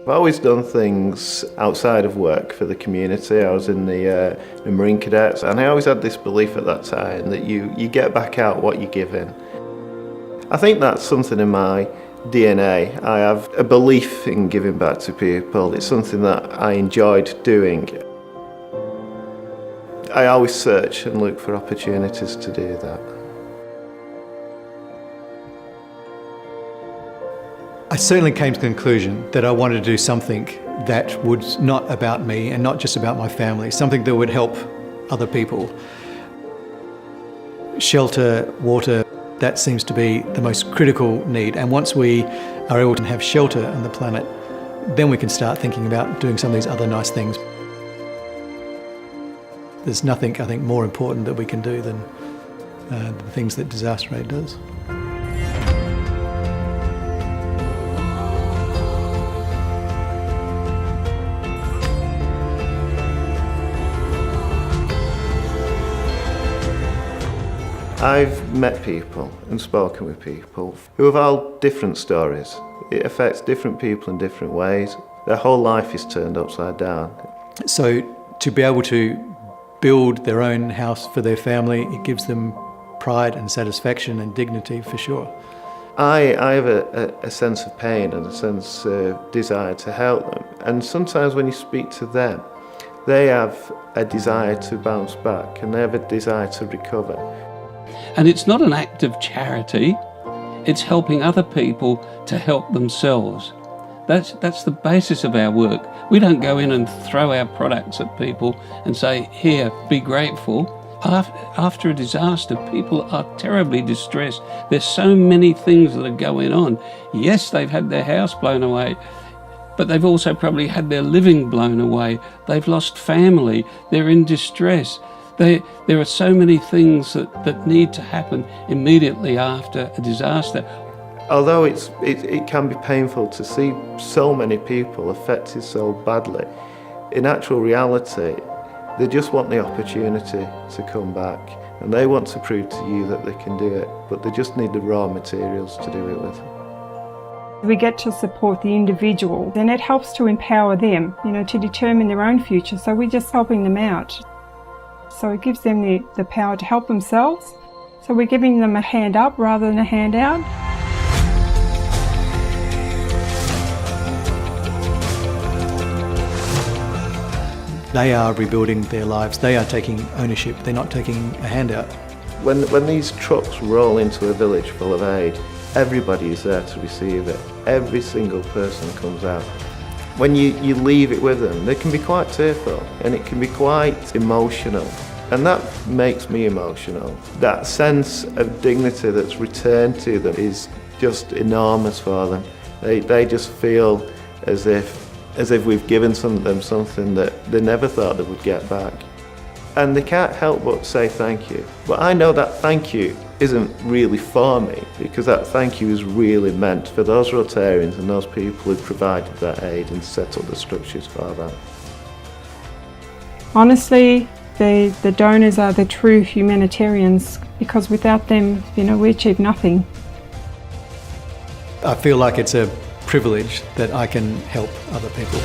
I've always done things outside of work for the community. I was in the Marine Cadets, and I always had this belief at that time that you get back out what you give in. I think that's something in my DNA. I have a belief in giving back to people. It's something that I enjoyed doing. I always search and look for opportunities to do that. I certainly came to the conclusion that I wanted to do something that was not about me and not just about my family, something that would help other people. Shelter, water, that seems to be the most critical need. And once we are able to have shelter on the planet, then we can start thinking about doing some of these other nice things. There's nothing, I think, more important that we can do than the things that Disaster Aid does. I've met people and spoken with people who have all different stories. It affects different people in different ways. Their whole life is turned upside down. So to be able to build their own house for their family, it gives them pride and satisfaction and dignity for sure. I have a sense of pain and a sense of desire to help them. And sometimes when you speak to them, they have a desire to bounce back and they have a desire to recover. And it's not an act of charity, it's helping other people to help themselves. That's the basis of our work. We don't go in and throw our products at people and say, here, be grateful. After a disaster, people are terribly distressed. There's so many things that are going on. Yes, they've had their house blown away, but they've also probably had their living blown away. They've lost family, they're in distress. There are so many things that need to happen immediately after a disaster. Although it can be painful to see so many people affected so badly, in actual reality, they just want the opportunity to come back and they want to prove to you that they can do it, but they just need the raw materials to do it with. We get to support the individual, and it helps to empower them, to determine their own future, so we're just helping them out. So it gives them the power to help themselves. So we're giving them a hand up rather than a hand out. They are rebuilding their lives. They are taking ownership. They're not taking a handout. When these trucks roll into a village full of aid, everybody is there to receive it. Every single person comes out. When you leave it with them, they can be quite tearful and it can be quite emotional. And that makes me emotional. That sense of dignity that's returned to them is just enormous for them. They just feel as if we've given them something that they never thought they would get back. And they can't help but say thank you. But I know that thank you isn't really for me, because that thank you is really meant for those Rotarians and those people who provided that aid and set up the structures for that. Honestly, the donors are the true humanitarians, because without them, we achieve nothing. I feel like it's a privilege that I can help other people.